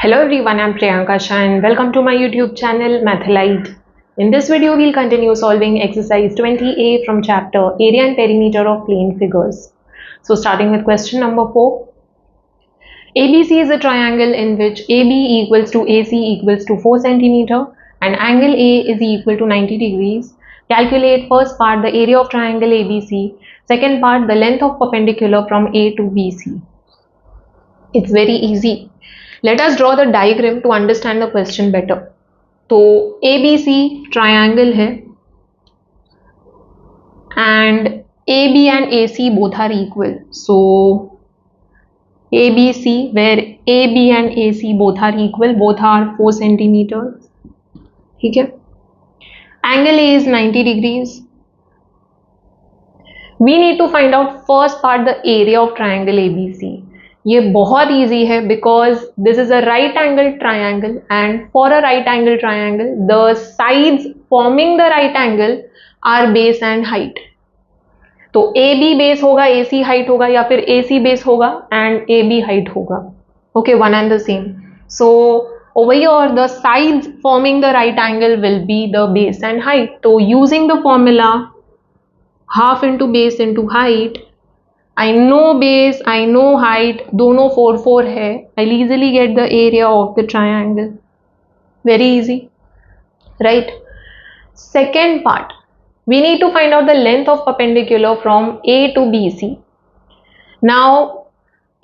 Hello everyone, I'm Priyanka Shah and welcome to my YouTube channel Mathlite. In this video, we'll continue solving exercise 20A from chapter Area and Perimeter of Plane Figures. So starting with question number 4. ABC is a triangle in which AB equals to AC equals to 4 centimeter and angle A is equal to 90 degrees. Calculate first part the area of triangle ABC, second part the length of perpendicular from A to BC. It's very easy. Let us draw the diagram to understand the question better. तो ABC triangle है and AB and AC both are equal. So ABC where AB and AC both are equal, both are 4 centimeters. ठीक है. Angle A is 90 degrees. We need to find out first part the area of triangle ABC. ये बहुत easy है because this is a right angle triangle and for a right angle triangle the sides forming the right angle are base and height. तो AB base होगा, AC height होगा या फिर AC base होगा and AB height होगा. Okay, one and the same. So over here the sides forming the right angle will be the base and height. So using the formula half into base into height, I know base, I know height, दोनों 4 है. I'll easily get the area of the triangle. Very easy, right? Second part, we need to find out the length of perpendicular from A to BC. Now,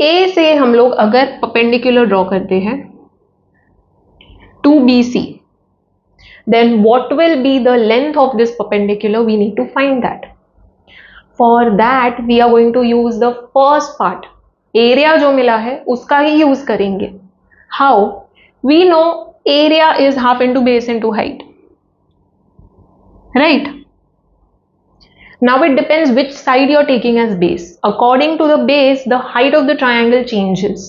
A से हम लोग अगर perpendicular draw करते हैं to BC, then what will be the length of this perpendicular? We need to find that. For that we are going to use the first part. Area जो मिला है उसका ही यूज करेंगे. How? We know area is half into base into height. Right? Now it depends which side you are taking as base. According to the base, the height of the triangle changes.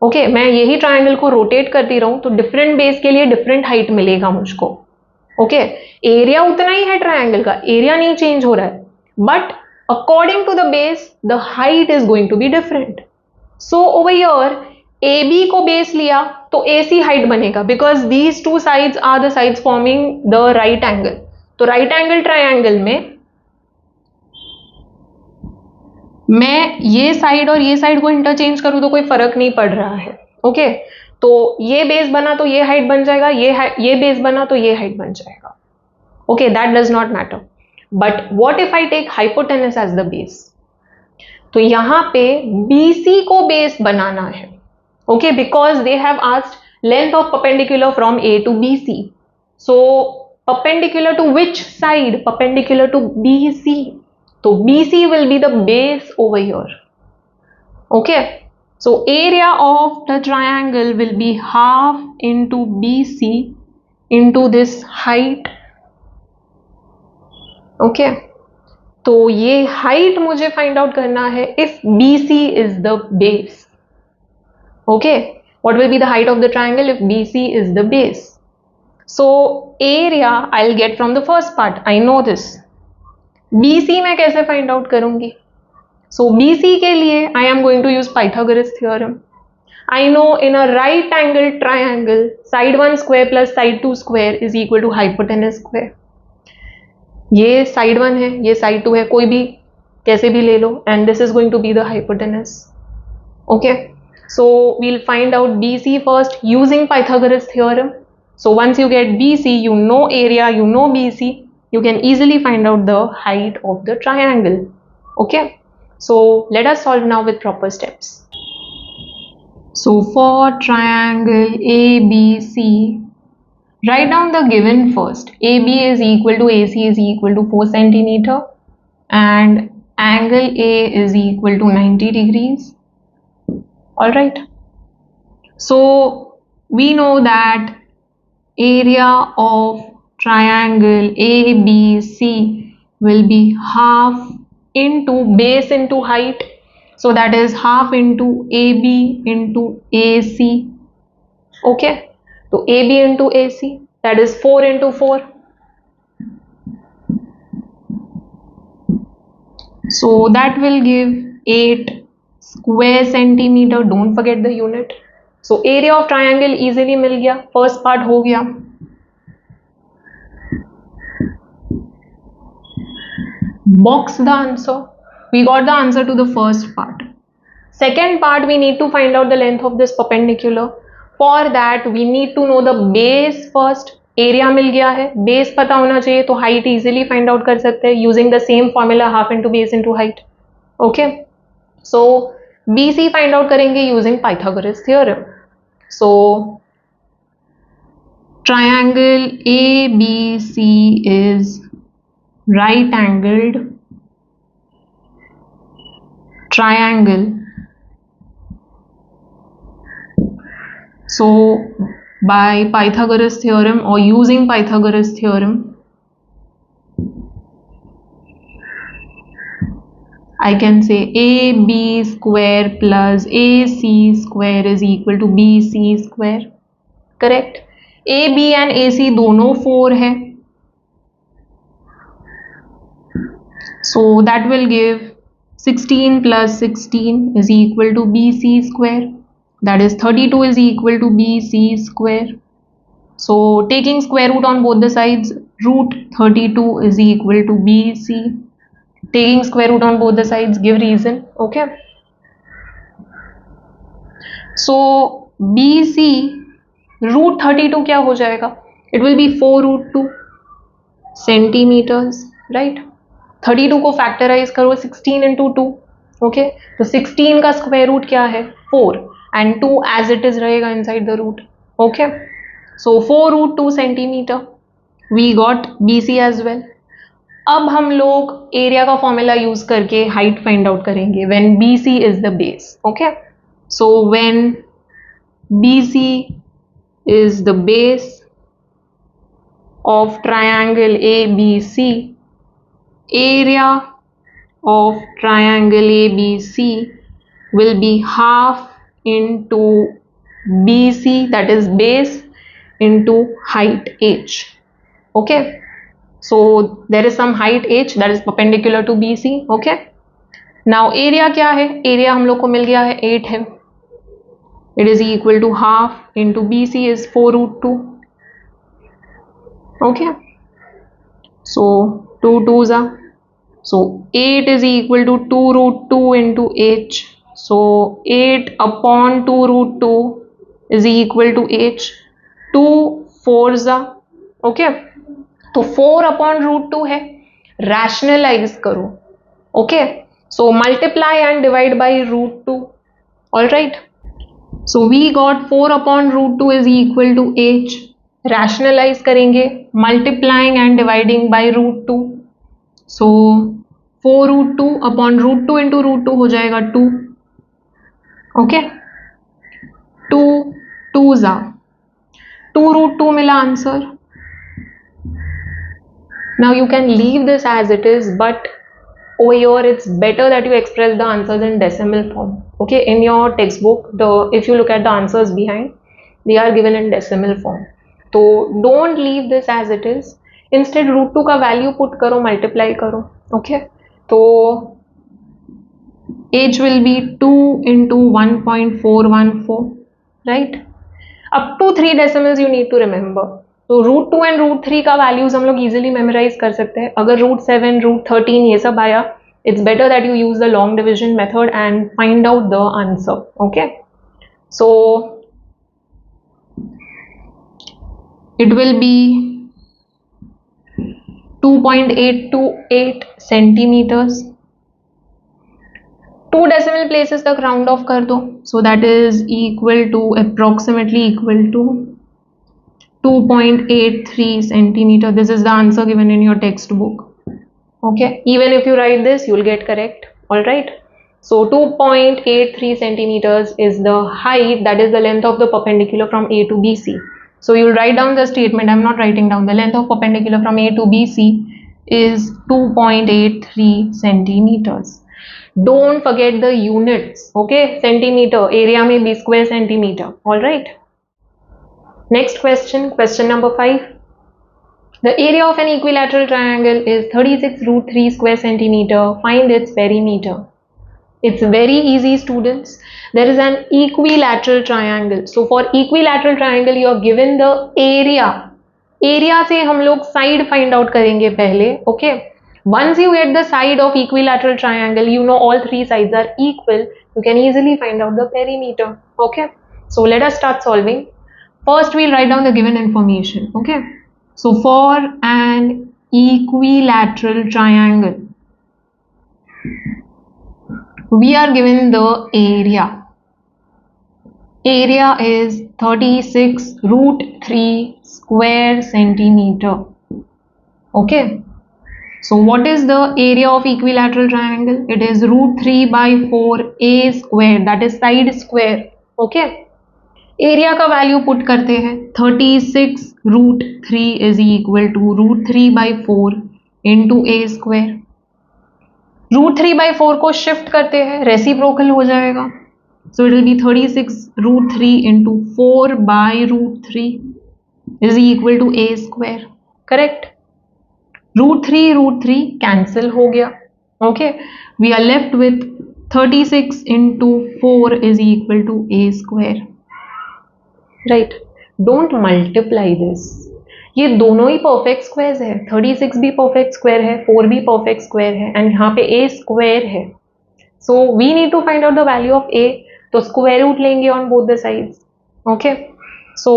Okay, मैं यही triangle को rotate करती रहूं तो different base के लिए different height मिलेगा मुझको. Okay, area उतना ही है triangle का, area नहीं change हो रहा है. But according to the base, the height is going to be different. So over here, AB को base लिया तो AC height बनेगा because these two sides are the sides forming the right angle. तो right angle triangle में मैं ये side और ये साइड को इंटरचेंज करूँ तो कोई फर्क नहीं पड़ रहा है. ओके, तो ये बेस बना तो ये हाइट बन जाएगा, ये बेस बना तो ये हाइट बन जाएगा. Okay, that does not matter. But what if I take hypotenuse as the base? तो यहाँ पे BC को बेस बनाना है. Okay, because they have asked length of perpendicular from A to BC. So perpendicular to which side? Perpendicular to BC. So BC will be the base over here. Okay, so area of the triangle will be half into BC into this height. Okay, तो ये height मुझे find out करना है if BC is the base. Okay, what will be the height of the triangle if BC is the base? So area I will get from the first part. I know this. BC मैं कैसे find out करूंगी? सो BC के लिए I am going to use Pythagoras theorem. I know in a right angle triangle side 1 square plus side 2 square is equal to hypotenuse square. ये side 1 है, ये side 2 है, कोई भी कैसे भी ले लो and this is going to be the hypotenuse. Okay, so we'll find out BC first using Pythagoras theorem. So once you get BC, you know area, you know BC, you can easily find out the height of the triangle. Okay, so let us solve now with proper steps. So for triangle ABC, write down the given first. AB is equal to AC is equal to 4 centimeter and angle A is equal to 90 degrees. Alright. So we know that area of triangle ABC will be half into base into height. So that is half into AB into AC. Okay. So AB into AC, that is 4 into 4. So that will give 8 square centimeter. Don't forget the unit. So area of triangle easily मिल गया, first part हो गया. Box the answer. We got the answer to the first part. Second part, we need to find out the length of this perpendicular. For that, we need to know the base first. Area मिल गया है, base पता होना चाहिए, तो height easily find out कर सकते हैं using the same formula half into base into height. Okay. So BC find out करेंगे using Pythagoras theorem. So triangle ABC is right angled triangle. So by Pythagoras theorem or using Pythagoras theorem, I can say AB square plus AC square is equal to BC square. Correct. AB and AC दोनों 4 है. So that will give 16 plus 16 is equal to BC square. That is 32 is equal to BC square. So taking square root on both the sides, root 32 is equal to BC. Taking square root on both the sides give reason. Okay. So BC root 32 क्या हो जाएगा? It will be 4 root 2 centimeters, right? 32 को factorise करो 16 into 2. Okay, तो 16 का square root क्या है? 4 and 2 as it is रहेगा inside the root. Okay, so 4 root 2 centimetre. We got BC as well. अब हम लोग एरिया का फॉर्मूला यूज करके हाइट फाइंड आउट करेंगे when BC is the base. Okay, so when BC is the base of triangle ABC, area of triangle ABC will be half into BC, that is base, into height h. Okay, so there is some height h that is perpendicular to BC. Okay, now area क्या है? area हम लोग को मिल गया है 8 है. It is equal to half into BC is 4 root 2. Okay, so 2 2s are, so 8 is equal to 2 root 2 into h. So 8 upon 2 root 2 is equal to h. 2 4s are. Okay, तो 4 upon root 2 है, rationalize करो. Okay, so multiply and divide by root 2. All right, so we got 4 upon root 2 is equal to h. Rationalise करेंगे multiplying and dividing by root 2. So 4 root 2 upon root 2 into root 2 हो जाएगा 2. Okay, 2 2s are, 2 root 2 मिला answer. Now you can leave this as it is, but over here it's better that you express the answers in decimal form. Okay, in your textbook, if you look at the answers behind, they are given in decimal form. तो don't leave this as it is. Instead root 2 का value put करो, multiply करो. Okay, तो H will be 2 into 1.414, right. Up to 3 decimals you need to remember. तो root 2 and root 3 का values हम लोग easily memorise कर सकते हैं. अगर रूट 7 रूट 13 ये सब आया, it's better that you use the long division method and find out the answer. Okay, so it will be 2.828 centimeters. 2 decimal places तक round off कर दो. So that is equal to, approximately equal to 2.83 centimeter. This is the answer given in your textbook. Okay, even if you write this, you will get correct. All right. So 2.83 centimeters is the height, that is the length of the perpendicular from A to BC. So you will write down the statement. I am not writing down. The length of perpendicular from A to BC is 2.83 centimeters. Don't forget the units. Okay, centimeter. Area may be square centimeter. All right. Next question. Question number 5. The area of an equilateral triangle is 36 root 3 square centimeter. Find its perimeter. It's very easy, students. There is an equilateral triangle. So for equilateral triangle, you are given the area. Area से हम लोग side find out करेंगे पहले. Okay. Once you get the side of equilateral triangle, you know all three sides are equal. You can easily find out the perimeter. Okay. So let us start solving. First, we'll write down the given information. Okay. So for an equilateral triangle, we are given the area. Area is 36 root 3 square centimeter. Okay. So what is the area of equilateral triangle? It is root 3 by 4a square, that is side square. Okay. Area का value put करते हैं 36 root 3 is equal to root 3 by 4 into A square. Root 3 by 4 को shift करते हैं, reciprocal हो जाएगा. So it will be 36 root 3 into 4 by root 3 is equal to A square. Correct. Root 3 cancel हो गया. Okay. We are left with 36 into 4 is equal to A square. Right. Don't multiply this. ये दोनों ही perfect squares है. 36 भी perfect square है, 4 भी perfect square है, and यहाँ पे ए स्क्वायर है. So we need to find out the value of A. तो स्क्वायर रूट लेंगे on both the sides. Okay. So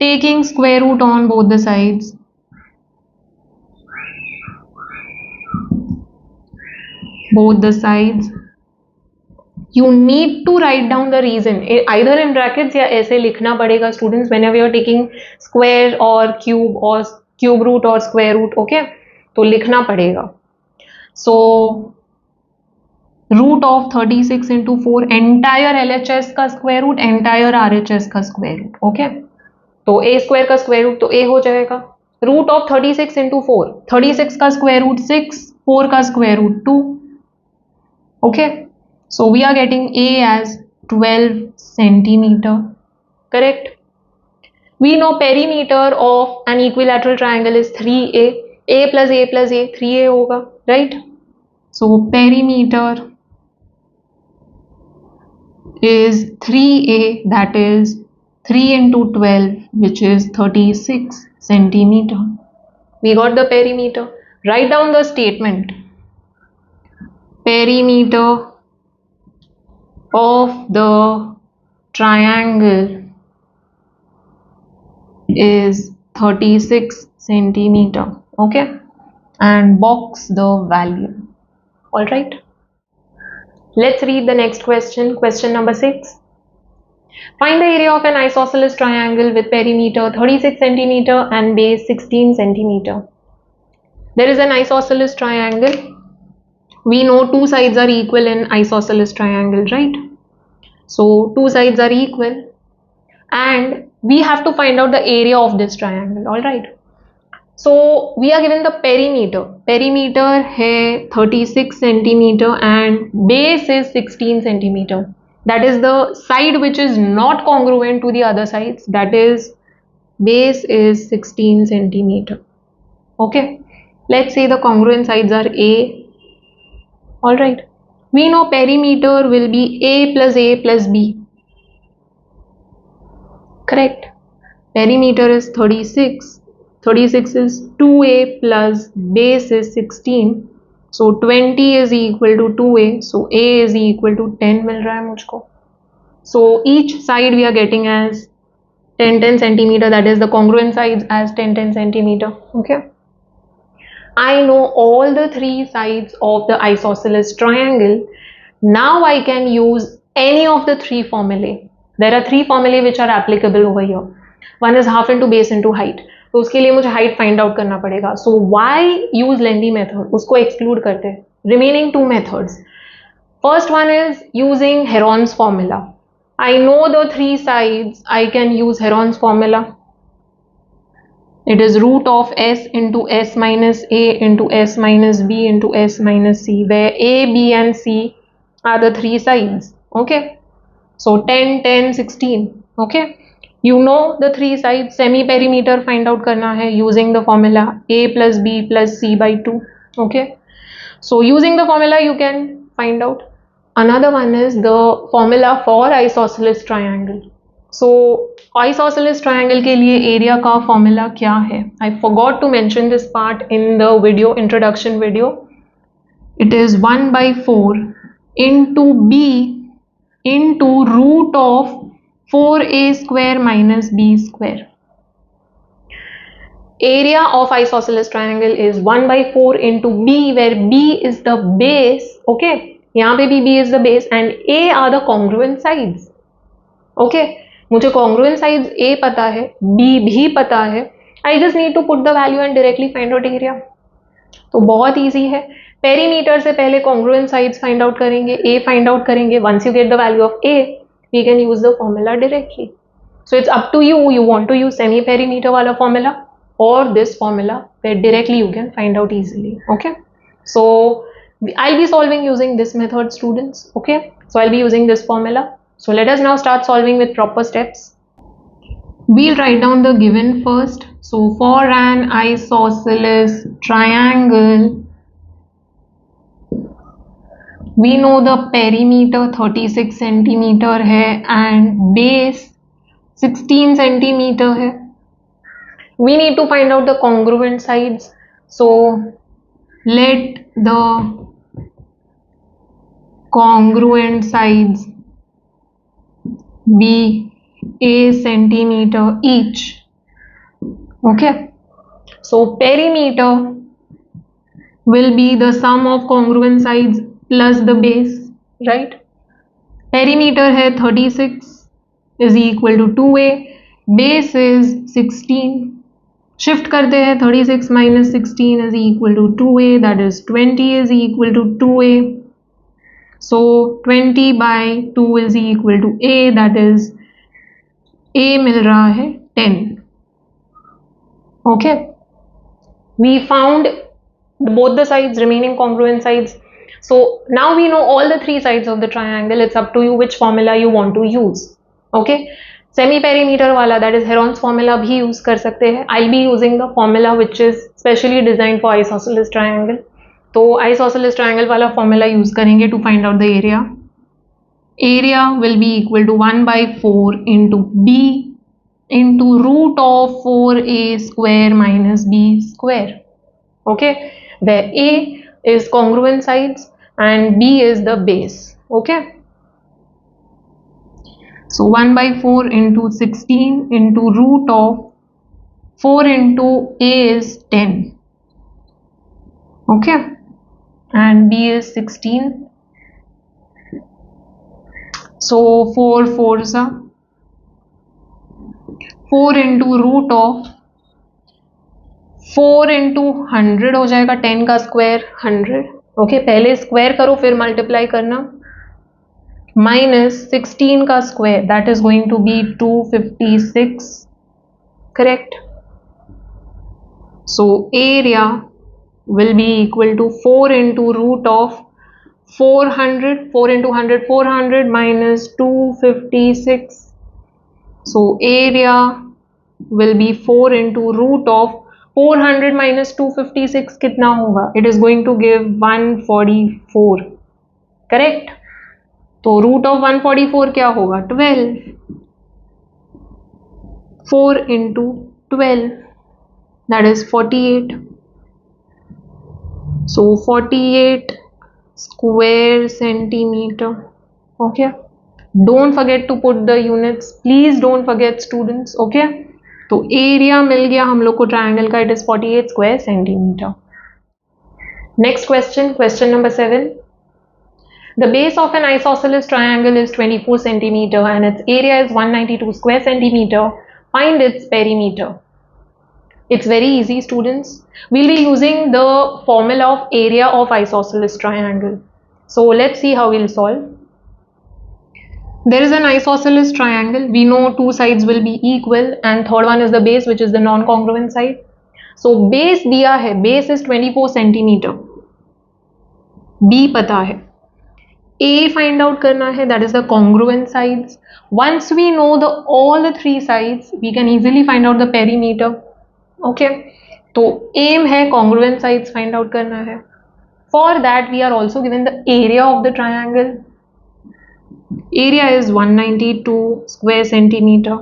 taking square root on both the sides, you need to write down the reason either in brackets या ऐसे लिखना पड़ेगा students whenever you are taking square और cube root और square root. okay, तो लिखना पड़ेगा. so root of 36 into 4 entire LHS का square root, entire RHS का square root. okay, तो a square का square root तो a हो जाएगा. root of 36 into 4, 36 का square root 6, 4 का square root 2. okay, so we are getting a as 12 centimeter. correct. We know perimeter of an equilateral triangle is 3a. a plus a plus a 3a होगा. right. so perimeter is 3a, that is 3 into 12, which is 36 centimeter. We got the perimeter. Write down the statement. Perimeter of the triangle is 36 centimeter. okay, and box the value. all right, let's read the next question. Question number 6. Find the area of an isosceles triangle with perimeter 36 centimeter and base 16 centimeter. There is an isosceles triangle. We know two sides are equal in isosceles triangle, right? So two sides are equal and we have to find out the area of this triangle. all right, so we are given the perimeter. Perimeter है 36 centimeter and base is 16 centimeter. That is the side which is not congruent to the other sides, that is base is 16 centimeter. okay, let's say the congruent sides are a. all right, we know perimeter will be a plus b. correct. Perimeter is 36. 36 is 2a plus base is 16. so 20 is equal to 2a. so a is equal to 10 मिल रहा है मुझको. so each side we are getting as 10 centimeter, that is the congruent sides as 10 centimeter. okay, I know all the three sides of the isosceles triangle. Now I can use any of the three formulae. There are three formulae which are applicable over here. One is half into base into height. तो उसके लिए मुझे height find out करना पड़ेगा. So why use lengthy method? उसको exclude करते हैं. Remaining two methods. First one is using Heron's formula. I know the three sides. I can use Heron's formula. It is root of s into s minus a into s minus b into s minus c, where a, b and c are the three sides. okay, so 10 10 16. okay, you know the three sides. Semi perimeter find out करना है using the formula a plus b plus c by 2. okay, so using the formula you can find out. another one is the formula for isosceles triangle. So isosceles triangle के लिए area का formula क्या है? I forgot to mention this part in the video, introduction video. It is 1/4 into b into root of 4a square minus b square. Area of isosceles triangle is 1/4 into b, where b is the base. Okay, यहाँ पे भी b is the base and a are the congruent sides. Okay, मुझे congruent sides a पता है, b भी पता है. I just need to put the value and directly find out area. तो बहुत easy है. पेरीमीटर से पहले congruent sides find out करेंगे, a find out करेंगे. Once you get the value of a, we can use the formula directly. So it's up to you. You want to use semi perimeter वाला formula or this formula where directly you can find out easily. Okay, so I'll be solving using this method, students. Okay, so I'll be using this formula. So let us now start solving with proper steps. We'll write down the given first. So for an isosceles triangle, we know the perimeter 36 centimeter है and base 16 centimeter है. We need to find out the congruent sides. So let the congruent sides be a centimeter each. Okay, so perimeter will be the sum of congruent sides plus the base, right? Perimeter है 36 is equal to 2a, base is 16. Shift करते हैं 36 minus 16 is equal to 2a, that is 20 is equal to 2a. So 20/2 is equal to a, that is a मिल रहा है 10. Okay, we found both the sides, remaining congruent sides. So now we know all the three sides of the triangle. It's up to you which formula you want to use. Okay, semi perimeter वाला, that is Heron's formula भी use कर सकते हैं. I'll be using the formula which is specially designed for isosceles triangle. तो isosceles triangle वाला formula use करेंगे to find out the area. Area will be equal to 1/4 into b into root of 4a square minus b square. Okay, where a is congruent sides and b is the base. Okay, so 1/4 into 16 into root of 4 into a is 10. Okay, and b is 16. So 4 4s are 4 into root of 4 into 100 हो जाएगा, 10 का square 100. Okay, पहले square करो फिर multiply करना. minus 16 का square, that is going to be 256, correct? So area will be equal to 4 into root of 400, 4 into 100, 400 minus 256. So area will be 4 into root of 400 minus 256 कितना होगा? It is going to give 144, correct? तो root of 144 क्या होगा? 12. 4 into 12, that is 48. So 48 square centimeter. Okay, don't forget to put the units, please don't forget, students. Okay, तो area मिल गया हम लोग को ट्रायंगल का, it is 48 square centimeter. Next question, question number 7. The base of an isosceles triangle is 24 centimeter and its area is 192 square centimeter. Find its perimeter. It's very easy, students. We'll be using the formula of area of isosceles triangle. So let's see how we'll solve. There is an isosceles triangle. We know two sides will be equal and third one is the base, which is the non-congruent side. So base दिया है, base is 24 centimeter. B पता है. A find out करना है, that is the congruent sides. Once we know all the three sides, we can easily find out the perimeter. Okay, तो aim है congruent sides find out करना है. For that we are also given the area of the triangle. area is 192 square centimeter.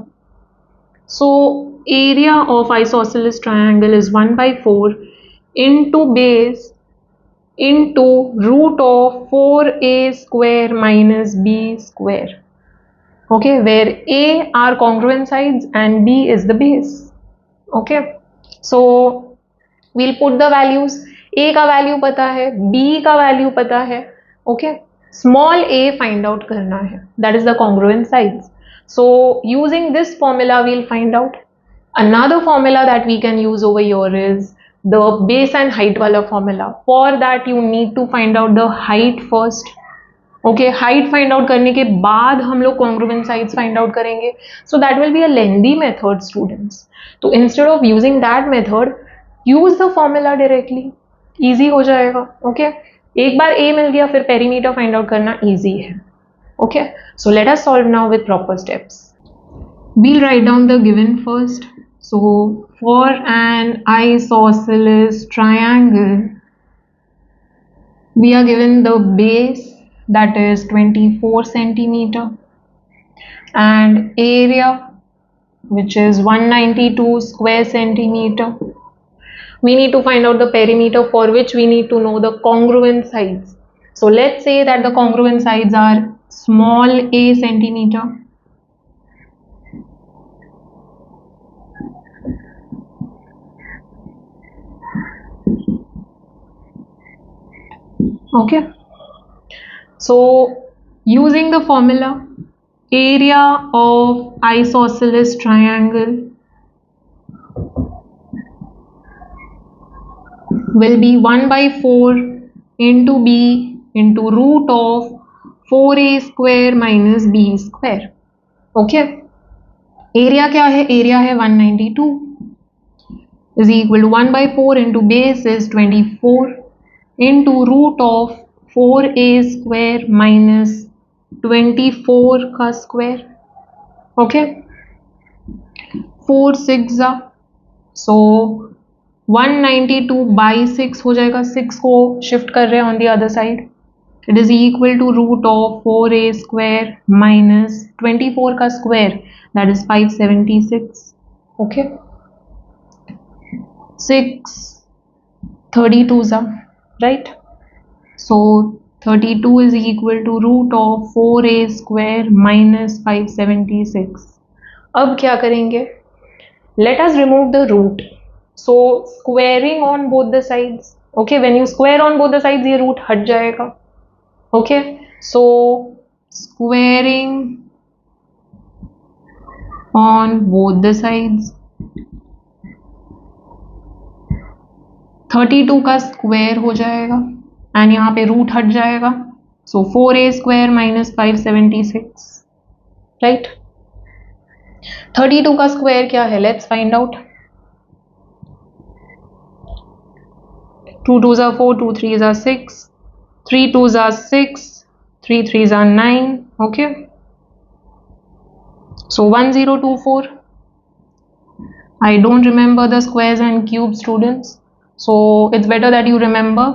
So area of isosceles triangle is 1 by 4 into base into root of 4a square minus b square. Okay, where a are congruent sides and b is the base. Okay, so we'll put the values. a का value पता है, b का value पता है. Okay, small a find out करना है, that is the congruent sides. So using this formula we'll find out. Another formula that we can use over here is the base and height वाला formula. For that you need to find out the height first. Okay, height find out करने के बाद हम लोग congruent sides find out करेंगे. So that will be a lengthy method, students. तो instead of using that method, use the formula directly. Easy हो जाएगा. Okay, एक बार a मिल गया फिर perimeter find out करना easy है. Okay, so let us solve now with proper steps. We'll write down the given first. So for an isosceles triangle, we are given the base, that is 24 centimeter, and area, which is 192 square centimeter. We need to find out the perimeter, for which we need to know the congruent sides. So let's say that the congruent sides are small a centimeter, okay. So using the formula, area of isosceles triangle will be 1 by 4 into b into root of 4a square minus b square. Okay, area क्या है? area है 192 is equal to 1 by 4 into base is 24 into root of 4a square minus 24 का square. Okay, 4 6 so 192 by 6 हो जाएगा. 6 को shift कर रहे हैं on the other side. It is equal to root of 4a square minus 24 का square, that is 576. Okay, 6 32s are right. So 32 is equal to root of 4a square minus 576. अब क्या करेंगे? Let us remove the root. So squaring on both the sides. Okay, when you square on both the sides, ये root हट जाएगा. Okay, so squaring on both the sides, 32 का square हो जाएगा and यहाँ पे रूट हट जाएगा. सो 4a स्क्वायर माइनस 576, राइट. 32 का स्क्वायर क्या है? Let's find out. 2 2s are 4, 2 3s are 6, 3 2s are 6, 3 3s are 9. Okay, so 1024. I don't remember the squares and cubes, students, so it's better that you remember.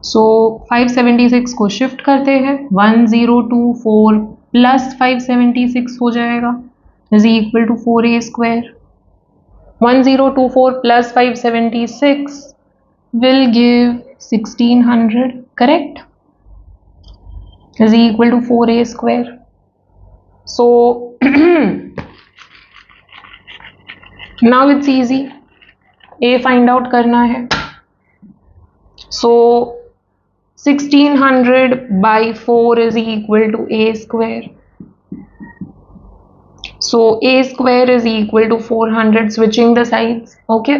So 576 को shift करते हैं. 1024 plus 576 हो जाएगा is equal to 4a square. 1024 plus 576 will give 1600, correct, is equal to 4a square. So now it's easy. a find out करना है. So 1600 by 4 is equal to a square. So a square is equal to 400, switching the sides. Okay.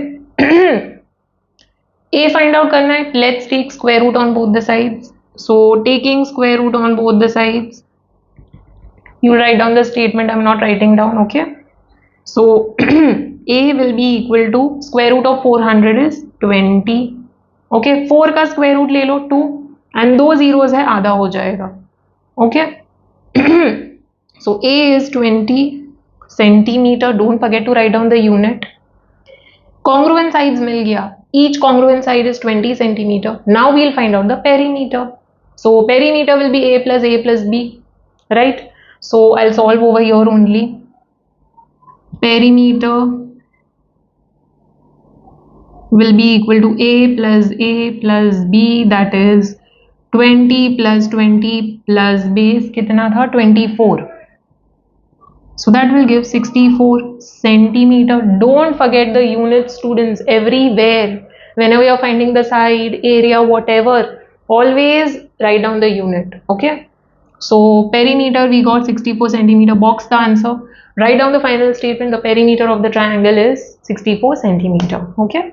a find out करना है. Let's take square root on both the sides. So taking square root on both the sides, you write down the statement. I'm not writing down. Okay. So a will be equal to square root of 400 is 20. Okay. 4 का square root ले लो 2 and 2 zeros है, आधा हो जाएगा. Okay. So a is 20 centimeter. Don't forget to write down the unit. Congruent sides मिल गया. Each congruent side is 20 centimeter. Now we'll find out the perimeter. So perimeter will be A plus B, right? So I'll solve over here only. Perimeter will be equal to A plus B, that is 20 plus 20 plus base कितना था 24. So that will give 64 centimeter. Don't forget the units, students. Everywhere, whenever you're finding the side, area, whatever, always write down the unit. Okay. So perimeter we got 64 centimeter. Box the answer. Write down the final statement. The perimeter of the triangle is 64 centimeter. Okay.